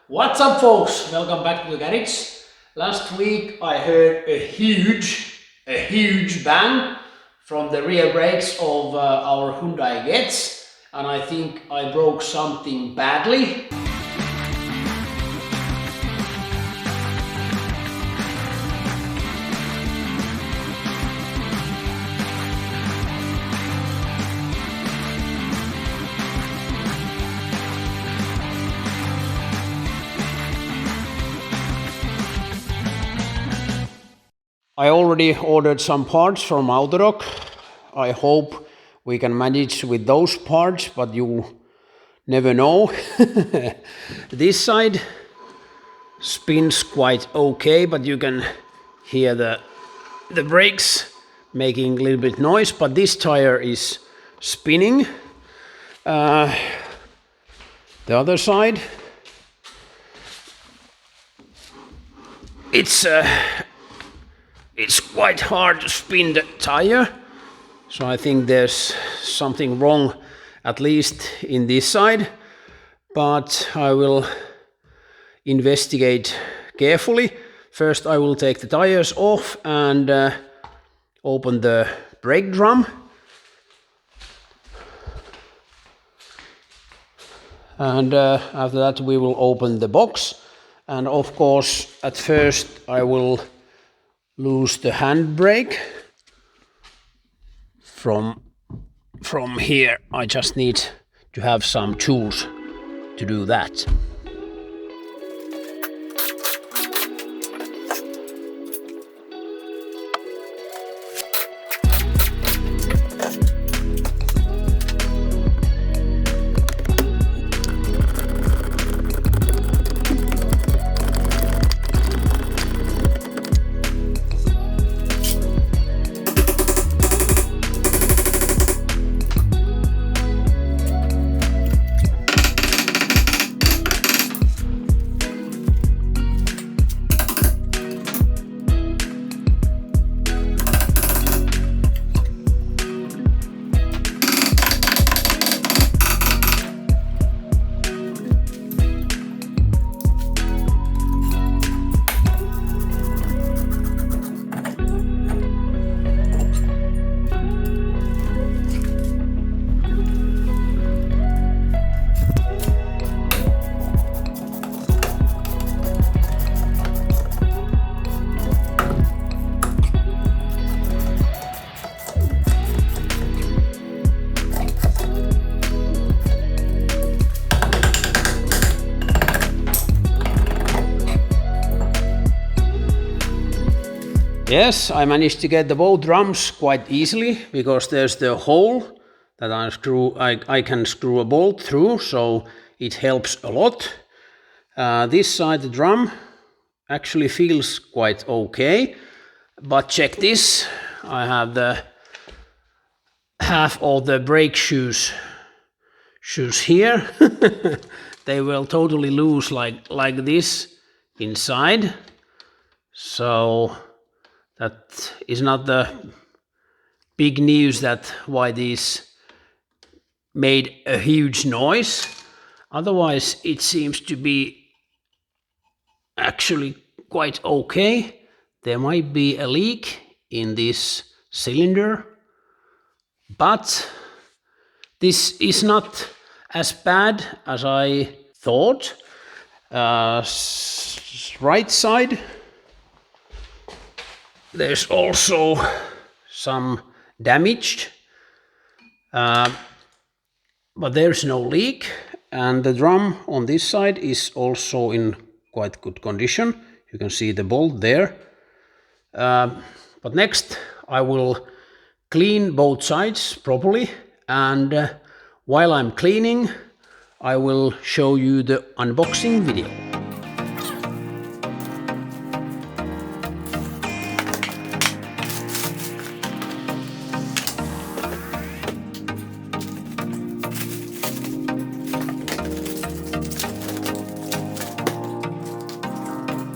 What's up, folks? Welcome back to the garage. Last week I heard a huge bang from the rear brakes of our Hyundai Getz, and I think I broke something badly. I already ordered some parts from Autodoc. I hope we can manage with those parts, but you never know. This side spins quite okay, but you can hear the brakes making a little bit noise, but this tire is spinning. The other side, it's quite hard to spin the tire, so I think there's something wrong, at least in this side, but I will investigate carefully. First I will take the tires off and open the brake drum. And after that we will open the box, and of course at first I will loose the handbrake from here. I just need to have some tools to do that. Yes, I managed to get the both drums quite easily, because there's the hole that I can screw a bolt through, so it helps a lot. This side the drum actually feels quite okay, but check this. I have the half of the brake shoes here. They will totally loose like this inside, so that is not the big news that why these made a huge noise. Otherwise it seems to be actually quite okay. There might be a leak in this cylinder, but this is not as bad as I thought. Right side, there's also some damage, but there's no leak, and the drum on this side is also in quite good condition. You can see the bolt there. But next I will clean both sides properly, and while I'm cleaning I will show you the unboxing video.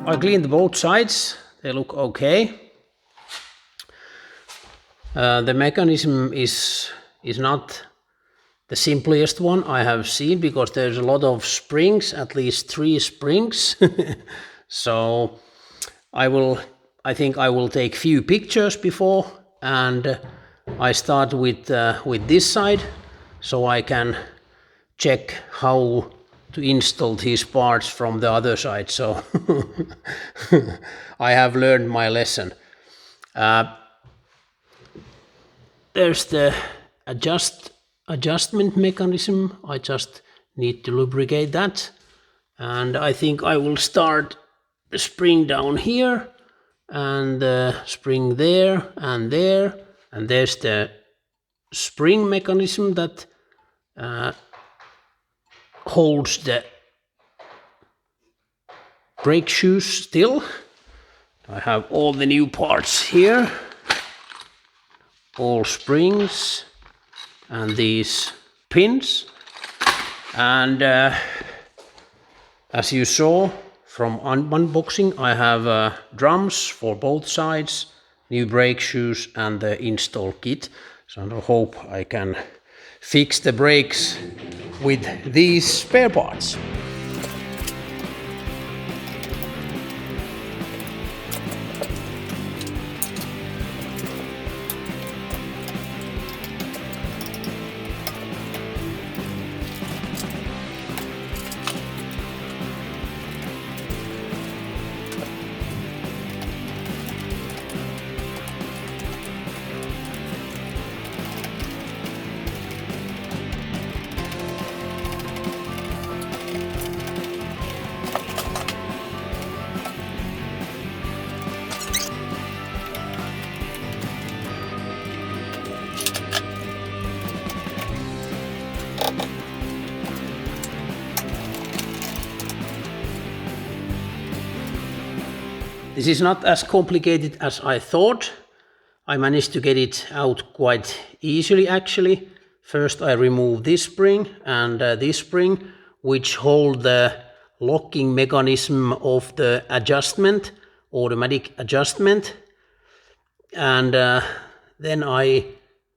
I cleaned both sides, they look okay. The mechanism is not the simplest one I have seen, because there's a lot of springs, at least 3 springs. So I think I will take few pictures before, and I start with this side, so I can check how to install these parts from the other side. So I have learned my lesson. There's the adjustment mechanism. I just need to lubricate that, and I think I will start the spring down here, and the spring there, and there's the spring mechanism that holds the brake shoes still. I have all the new parts here, all springs and these pins, and as you saw from unboxing, I have drums for both sides, new brake shoes, and the install kit. So I hope I can fix the brakes with these spare parts. This is not as complicated as I thought. I managed to get it out quite easily actually. First I remove this spring and this spring, which hold the locking mechanism of the adjustment, automatic adjustment. And then I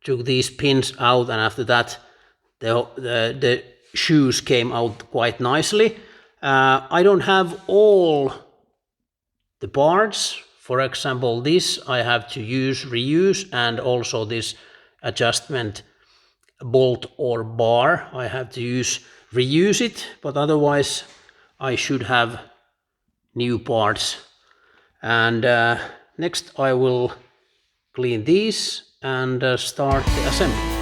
took these pins out, and after that the shoes came out quite nicely. I don't have all the parts. For example, this I have to reuse, and also this adjustment bolt or bar I have to reuse it, but otherwise I should have new parts. And next I will clean these and start the assembly.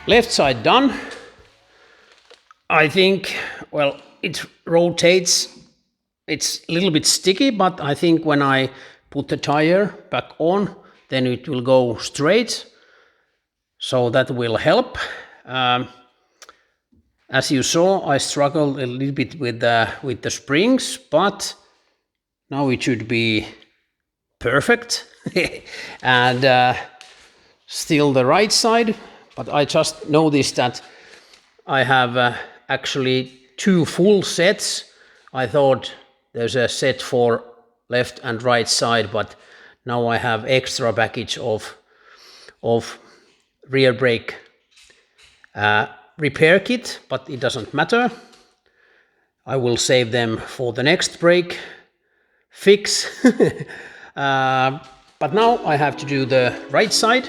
Left side done. I think, well, it rotates. It's a little bit sticky, but I think when I put the tire back on, then it will go straight. So that will help. As you saw, I struggled a little bit with the springs, but now it should be perfect. And still the right side, but I just noticed that I have actually 2 full sets. I thought there's a set for left and right side, but now I have extra package of rear brake repair kit, but it doesn't matter. I will save them for the next brake fix. But now I have to do the right side.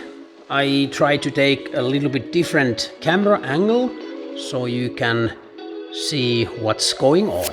I try to take a little bit different camera angle so you can see what's going on.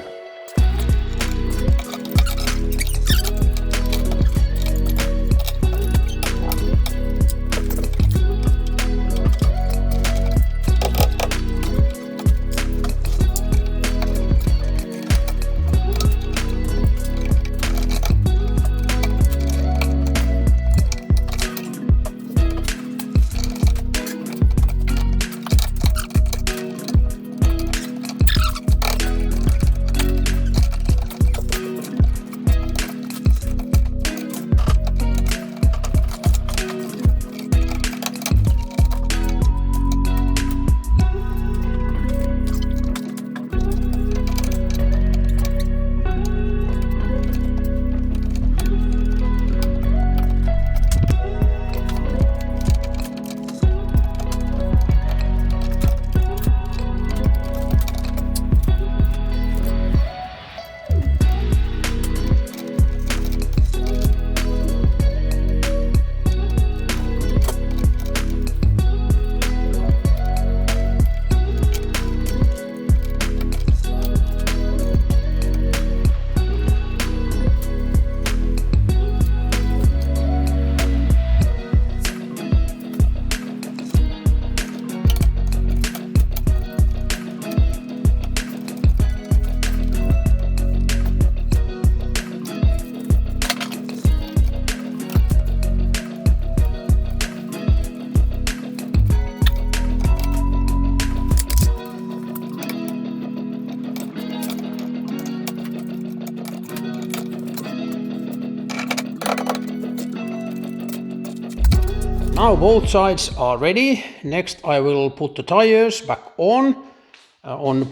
Now both sides are ready. Next I will put the tires back on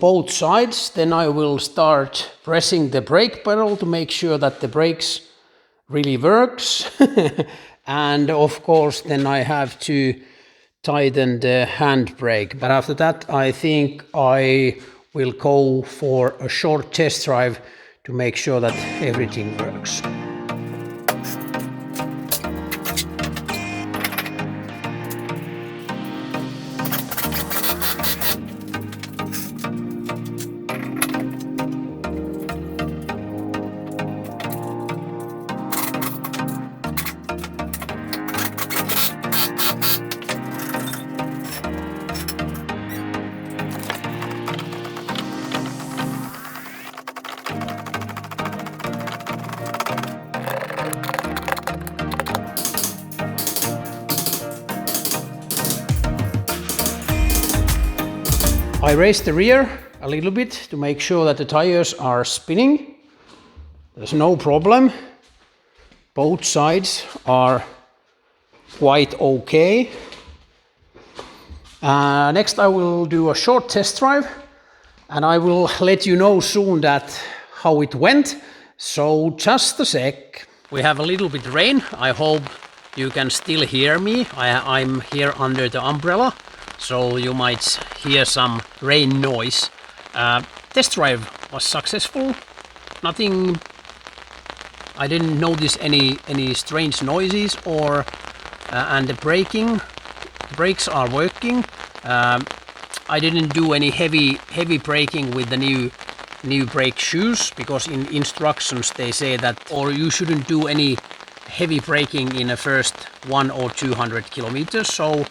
both sides. Then I will start pressing the brake pedal to make sure that the brakes really works. And of course then I have to tighten the handbrake. But after that I think I will go for a short test drive to make sure that everything works. I raised the rear a little bit to make sure that the tires are spinning. There's no problem. Both sides are quite okay. Next I will do a short test drive and I will let you know soon that how it went. So just a sec. We have a little bit rain. I hope you can still hear me. I'm here under the umbrella, so you might hear some rain noise. Test drive was successful. Nothing. I didn't notice any strange noises or and the brakes are working. I didn't do any heavy braking with the new brake shoes, because in instructions they say that or you shouldn't do any heavy braking in the first 100 or 200 kilometers. So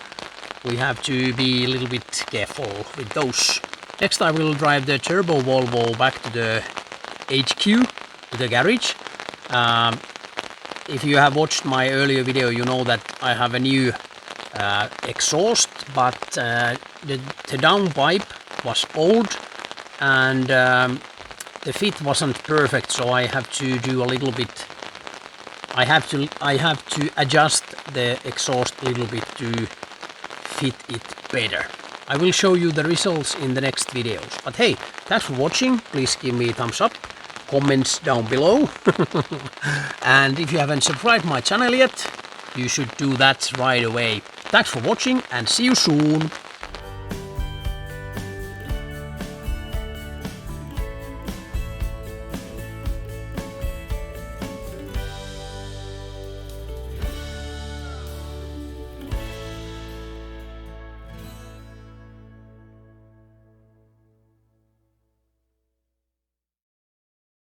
we have to be a little bit careful with those. Next I will drive the turbo Volvo back to the HQ, to the garage. If you have watched my earlier video, you know that I have a new exhaust, but the downpipe was old and the fit wasn't perfect, so I have to do a little bit. I have to adjust the exhaust a little bit to fit it better. I will show you the results in the next videos. But hey, thanks for watching. Please give me a thumbs up, comments down below. And if you haven't subscribed my channel yet, you should do that right away. Thanks for watching and see you soon.